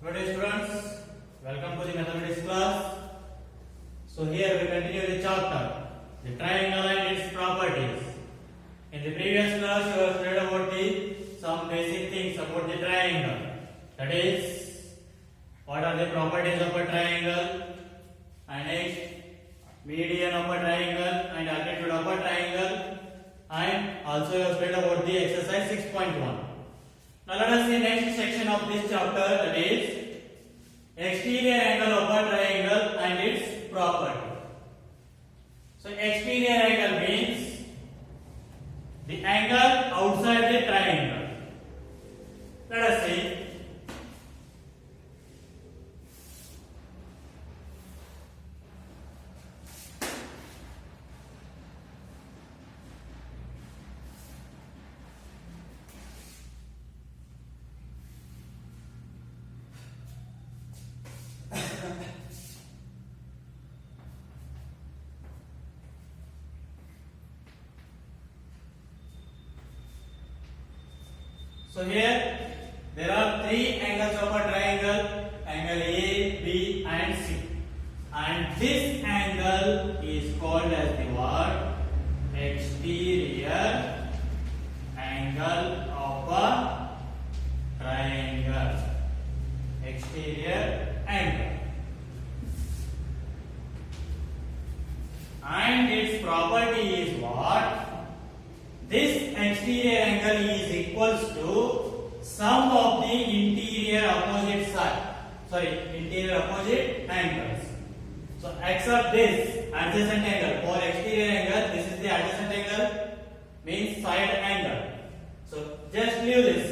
Good day students, welcome to the mathematics class. So here we continue the chapter, the triangle and its properties. In the previous class you have read about some basic things about the triangle. That is, what are the properties of a triangle, and next median of a triangle and altitude of a triangle, and also you have read about the exercise 6.1. Now let us see next section of this chapter, that is exterior angle of a triangle and its property. So exterior angle means the angle outside the triangle. Let us see. So here there are three angles of a triangle, angle A, B and C. And this angle is called as the what? Exterior angle of a triangle. Exterior angle. And its property is what? This exterior angle is equals to sum of the interior opposite angles. So except this adjacent angle, for exterior angle this is the adjacent angle, means side angle. So just leave this.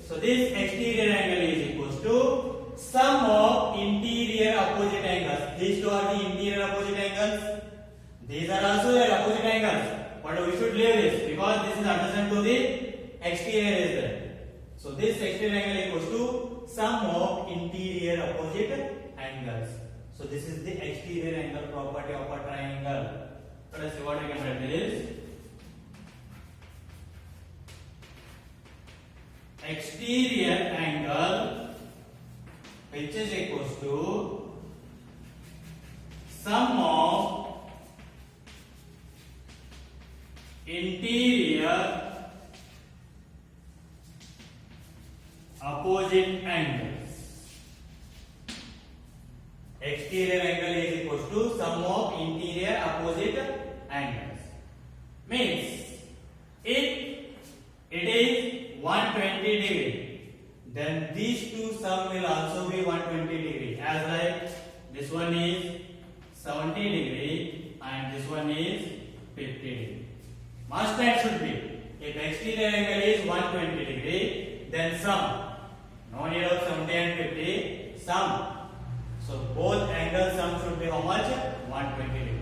So this exterior angle is equals to sum of interior opposite angles. These two are the interior opposite angles. These are also the opposite angles. But we should leave this because this is adjacent to the exterior is there. So this exterior angle equals to sum of interior opposite angles. So this is the exterior angle property of a triangle. Let us see what we can write is exterior angle, which is equals to sum of interior opposite angles. Exterior angle is equals to sum of interior opposite angles. Means if it is 120 degree, then these two sum will also be 120 degree. As like this one is 70 degree and this one is 50 degree. Must and should be. If exterior angle is 120 degree, then sum. No need of 70 and 50. Sum. So both angle sum should be how much? 120 degree.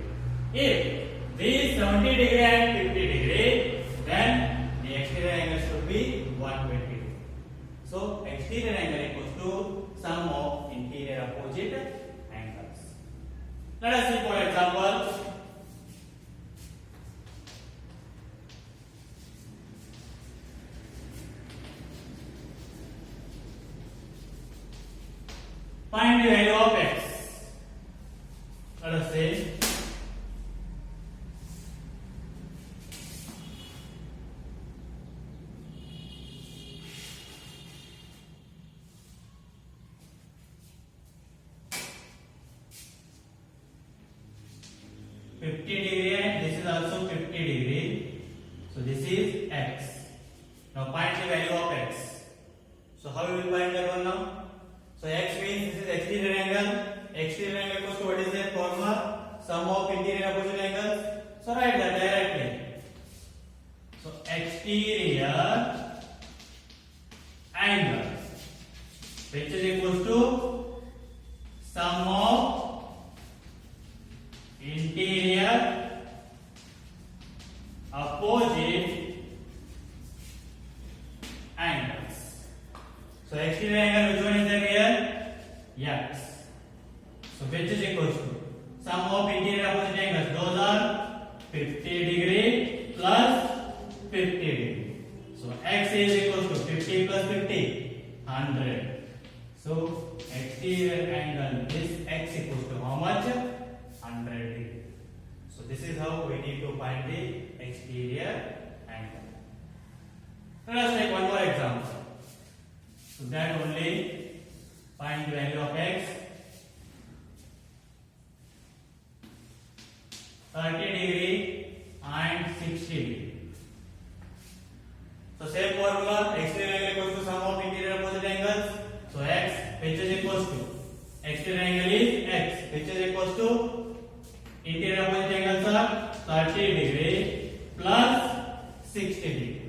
If these 70 degree and 50 degree, then the exterior angle should be 120 degree. So exterior angle equals to sum of interior opposite angles. Let us see for example. Find the value of x. Let us say $50 and this is also 50 degree. So this is x. Now find the value of x. So how we will find that one now? So x means this is exterior angle. Exterior angle equals to what is the formula? Sum of interior opposite angles. So write that directly. So exterior angle, which is equals to sum of interior opposite angles. So exterior angle, which one is there here? X. So which is equals to sum of interior opposite angles. Those are 50 degree plus 50 degree. So x is equals to 50 plus 50, 100. So exterior angle this x equals to how much? 100 degree. So this is how we need to find the exterior angle. Let us take one more example. So that only find the value of x. 30 degree and 60 degree. So same formula, exterior angle equals to sum of interior opposite angles. So x which is equals to exterior angle is x which is equals to interior opposite angles are 30 degree plus 60 degree.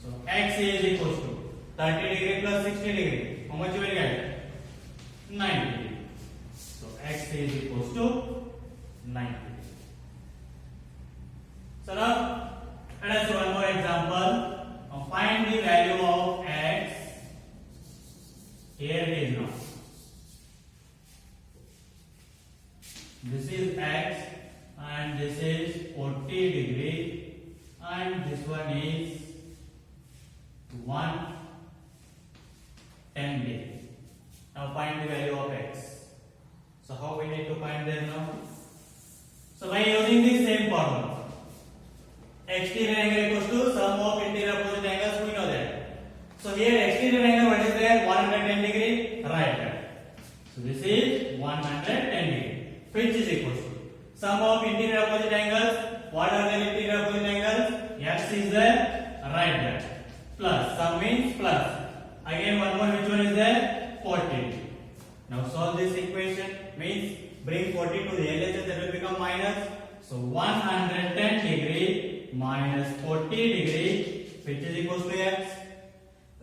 So x is equals to 30 degree plus 60 degree. How much you will get? 90 degree. So x is equals to 90 degree. So now let us do one more example. Now find the value of x. Here it is now. This is x and this is 40 degree and this one is 110 degree. Now find the value of x. So how we need to find them now? So by using the same formula. Exterior angle equals to sum of interior opposite angles, we know that. So here exterior angle what is there? 110 degree, right. So this is 110 degree, which is equals to sum of interior opposite angles. What are the interior opposite angles? X is there, right there. Plus, sum means plus. Again one more, which one is there? 40. Now solve this equation, means bring 40 to the LHS, that will become minus. So 110 degree minus 40 degree, which is equals to x.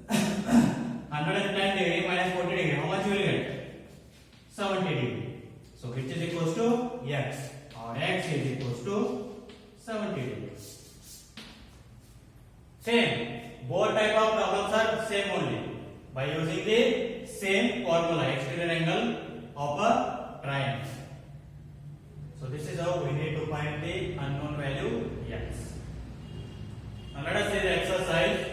110 degree minus 40 degree, how much you will get? 70 degree. So which is equals to x, or x is equals to 70 degree. Same, both type of problems are same only. By using the same formula, exterior angle of a triangle. So this is how we need to find the unknown value x. Now let us see the exercise.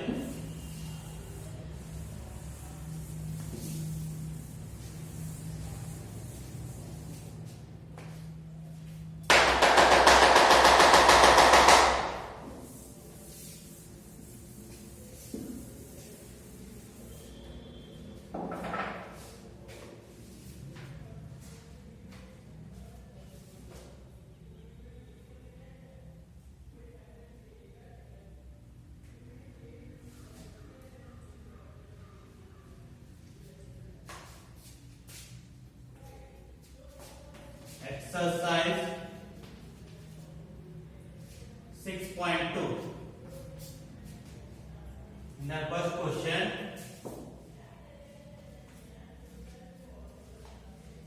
Exercise 6.2. In the first question,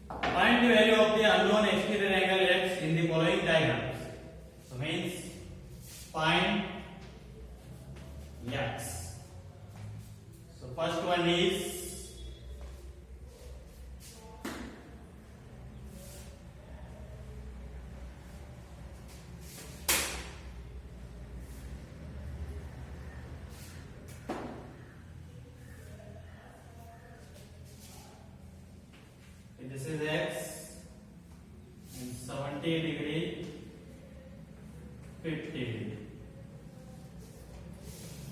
find the value of the unknown exterior angle x in the following diagrams. So means find x. So first one is this is x and 70 degree, 50 degree.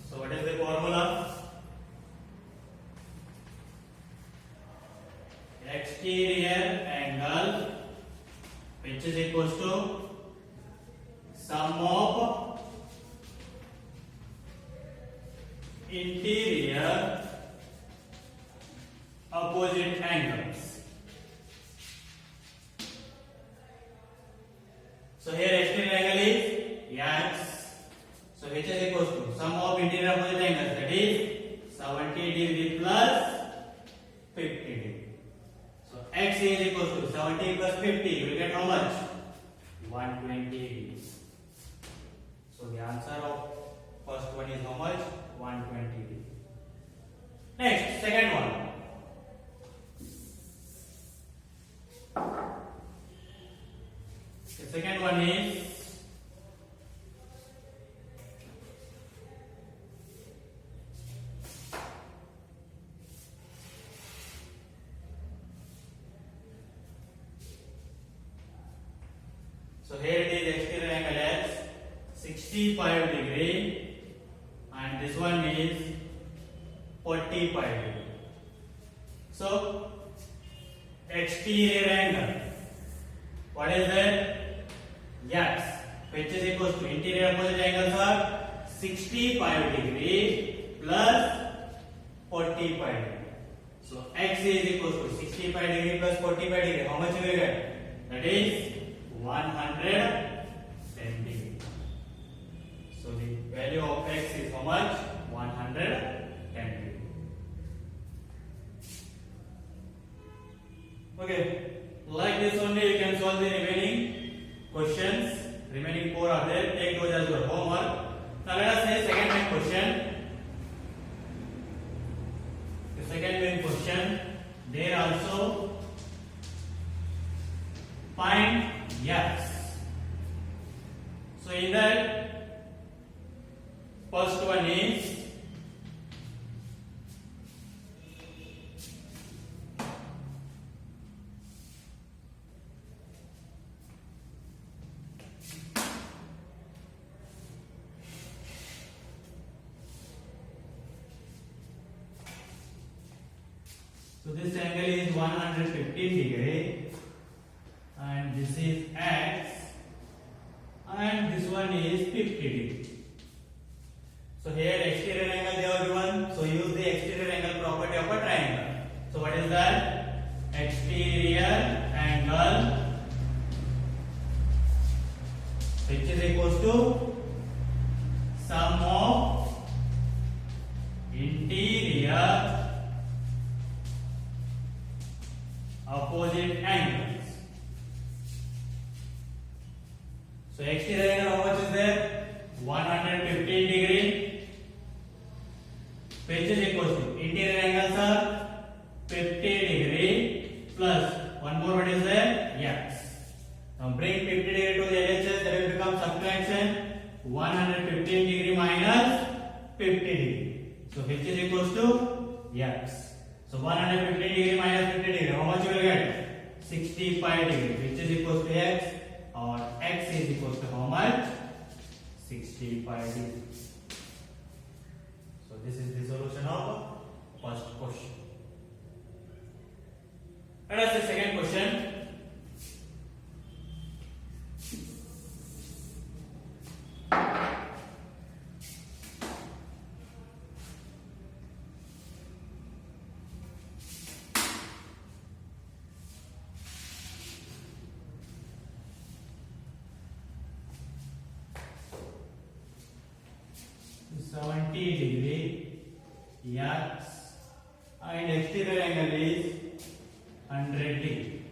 So what is the formula? Exterior angle which is equals to sum of interior opposite angles. So here exterior angle is x. So which is equals to sum of interior opposite angles, that is 70 degree plus 50 degree. So x is equals to 70 plus 50. You will get how much? 120 degrees. So the answer of first one is how much? 120 degrees. Next, second one. The second one is here it is exterior angle x 65 degree and this one is 45 degree. So exterior angle, what is that? X, which is equal to interior opposite angles are 65 degree plus 45 degree. So x is equal to 65 degree plus 45 degree. How much you will get? That is 110 degree. So the value of x is how much? 110 degree. Okay, like this only you can solve the remaining questions. Remaining 4 are there. Take those as your homework. Now let us say second main question. The second main question, there also find x. So in that first one is so this angle is 115 degree and this is x and this one is 50 degree. So here exterior angle they are given, so use the exterior angle property of a triangle. So what is that? Exterior angle which is equals to sum of interior opposite angles. So exterior angle how much is there? 115 degree, which is equal to interior angles are 50 degree plus one more, what is there? X. Now bring 50 degree to the LHS, that will become subtraction 115 degree minus 50 degree. So which is equals to X. So 115 degree minus 50 degree, how much you will get? 65 degree, which is equals to x, or x is equals to how much? 65 degree. So this is the solution of first question. Let us see second question. Degree x and exterior angle is 100 degree.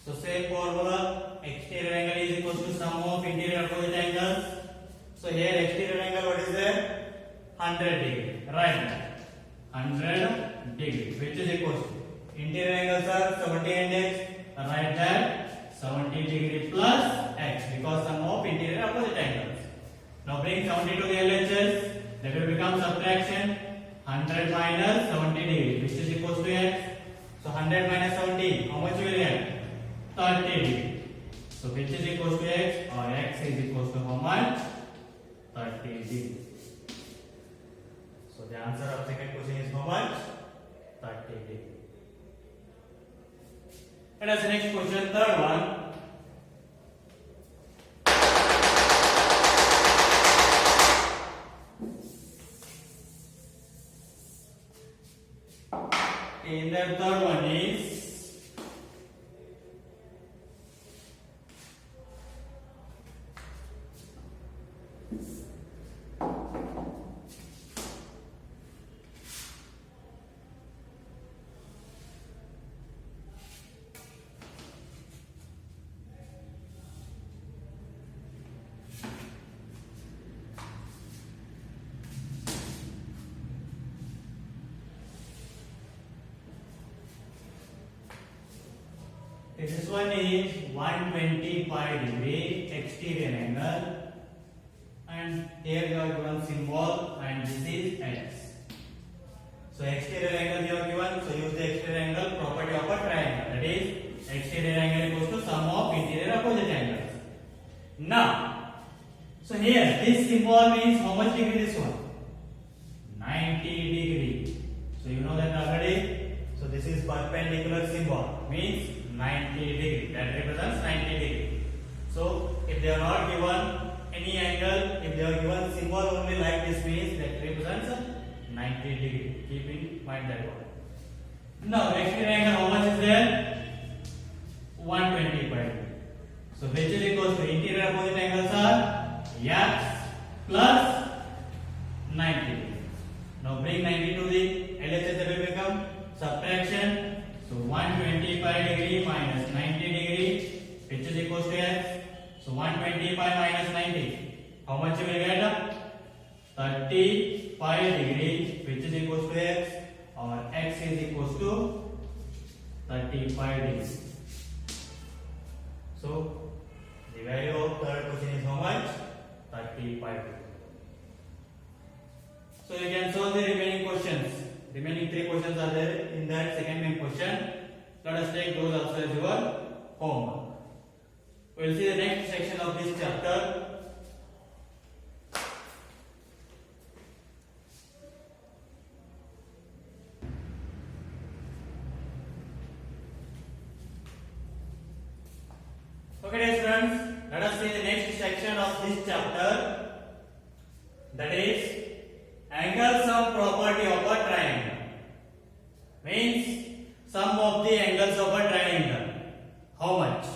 So same formula, exterior angle is equal to sum of interior opposite angles. So here exterior angle what is there? 100 degree, right? 100 degree, which is equal to interior angles are 70 and x, right? That 70 degree plus x, because sum of interior opposite angles. Now bring 70 to the LHS, that will become subtraction 100 minus 70 degree, which is equals to x. So 100 minus 70, how much you will get? 30 degree. So which is equals to x, or x is equals to how much? 30 degree. So the answer of second question is how much? 30 degree. And as the next question, third one. In the third one is this one is 125 degree exterior angle, and here you are given symbol, and this is x. So exterior angle you are given, so use the exterior angle property of a triangle, that is exterior angle equals to sum of interior opposite angles. Now, so here this symbol means how much degree this one? 90 degree. So you know that already. So this is perpendicular symbol means 90 degree. That represents 90 degree. So if they are not given any angle, if they are given symbol only like this means that represents 90 degree. Keep in mind that one. Now exterior angle how much is there? 125. So which is equals to interior opposite angles are x plus 90. Now bring 90 to the LHS, that will become subtraction. So 125 degree minus 90 degree, which is equals to x. So 125 minus 90, how much you will get? 35 degree, which is equals to x, or x is equals to 35 degree. So the value of third question is how much? 35 degree. So you can solve the remaining questions. Remaining 3 questions are there in that second main question. Let us take those also as your homework. We will see the next section of this chapter. Okay, dear friends, let us see the next section of this chapter. That is angle sum property of a triangle. Means sum of the angles of a triangle. How much?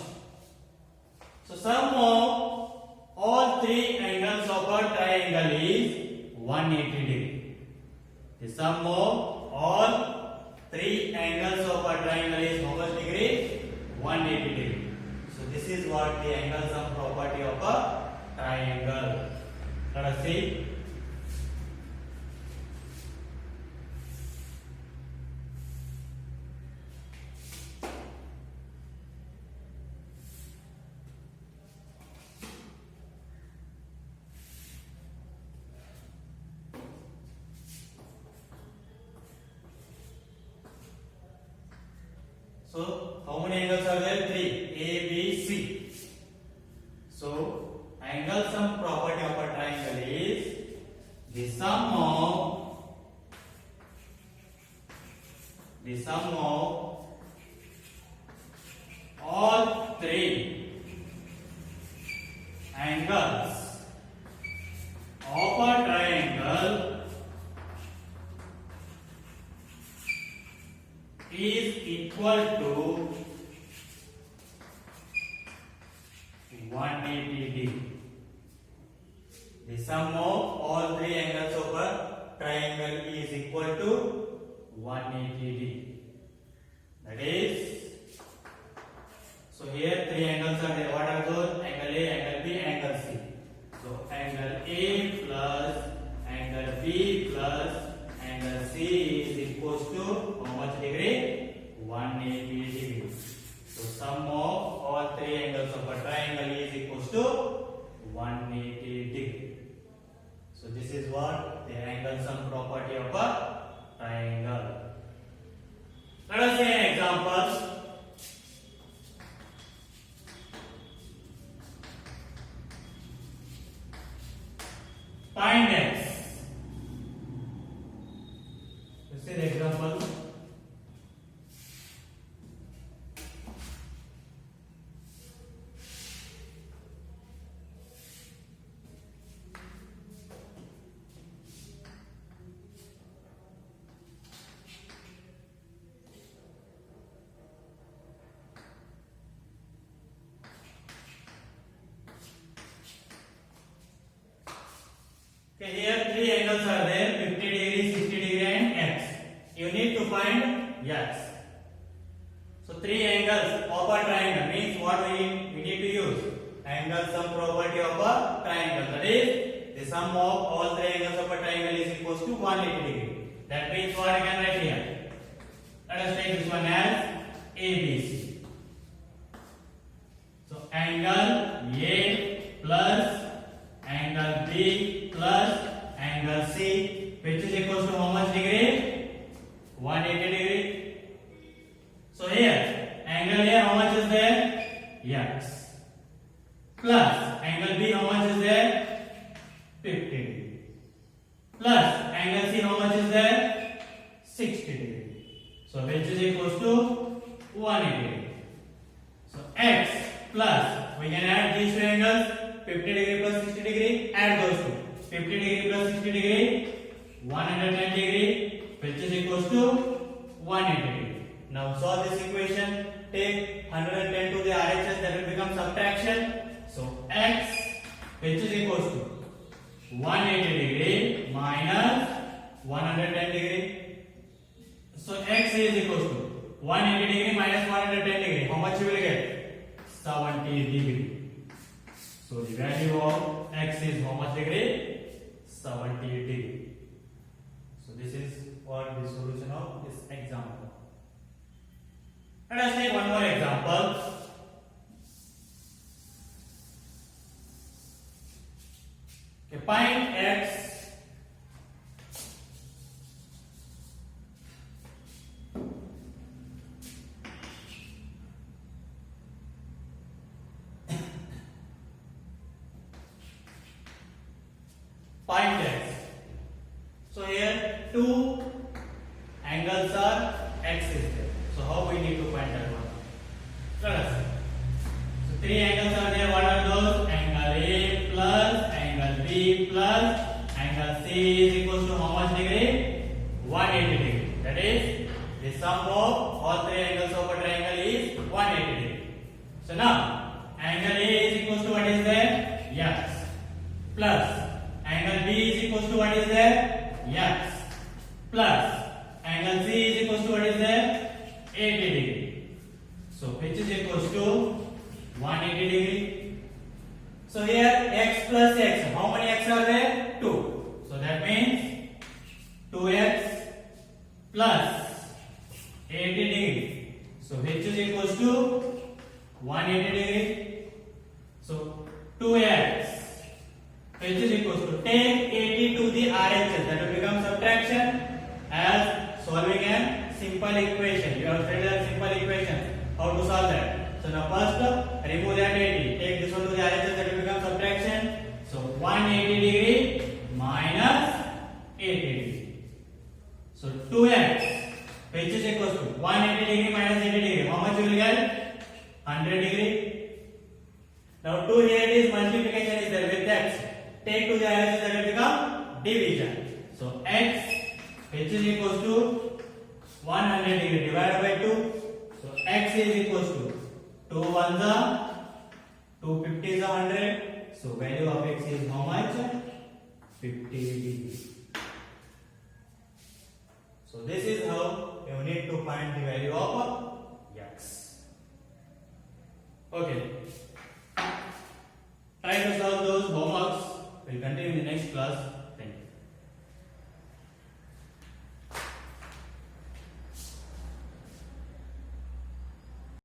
So sum of all 3 angles of a triangle is 180 degree. The sum of all 3 angles of a triangle is how much degree? 180 degree. So this is what the angle sum property of a triangle. Let us see. So how many angles are there? 3. A, B, C. So angle sum property of a triangle is the sum of all 3 angles of a triangle is equal to 180 degree. The sum of all 3 angles of a triangle is equal to 180 degree. That is, so here 3 angles are there. What are those? Angle A, angle B, angle C. So angle A plus angle B plus angle C is equals to how much degree? 180 degree. So sum of all 3 angles of a triangle is equals to 180 degree. So this is what the angle sum property of a triangle. Let us see an example. Find x. Let's see the example. Okay, here 3 angles are there, 50 degree, 60 degree and x. You need to find x. So 3 angles of a triangle means what we need to use? Angle sum property of a triangle. That is, the sum of all 3 angles of a triangle is equals to 180 degree. That means what I can write here? Let us take this one as ABC. So angle A plus angle B plus angle C, which is equals to how much degree? 180 degree. So here angle A how much 50 degree plus 60 degree, 110 degree, which is equals to 180 degree. Now solve this equation. Take 110 to the RHS, that will become subtraction. So x, which is equals to 180 degree minus 110 degree. So x is equals to 180 degree minus 110 degree. How much you will get? 70 degree. So the value of x is how much degree? 70 degree. So this is what the solution of this example. Let us take one more example. Okay, find x find x. So here two angles are x is there. So how we need to find that one? Let us see. So three angles are there. What are those? Angle A plus angle B plus angle C is equals to how much degree? 180 degree. That is the sum of all three angles of a triangle is 180 degree. So now angle A is equals to what is there? X plus angle B is equals to what is there? X plus angle C is equals to what is there? 80 degree. So which is equals to 180 degree. So here x plus x. How many x are there? 2. So that means 2x plus 80 degree. So which is equals to 180 degree. So 2x which is equals to take 80 to the RHS, that will become subtraction as solving a simple equation. You have studied a simple equation. How to solve that? So now first remove that 80. Take this one to the RHS, that will become subtraction. So 180 degree minus 80 degree. So 2x which is equals to 180 degree minus 80 degree. How much you will get? 100 degree. Now 2 here it is multiplication is there with x. Take to the RHS, that will become division. So x which is equals to 100 degree divided by 2. So x is equals to 2 1s are 2 50s are 100. So value of x is how much? 50 degree. So this is how you need to find the value of x. Okay. Try to solve those homeworks. We'll continue in the next class.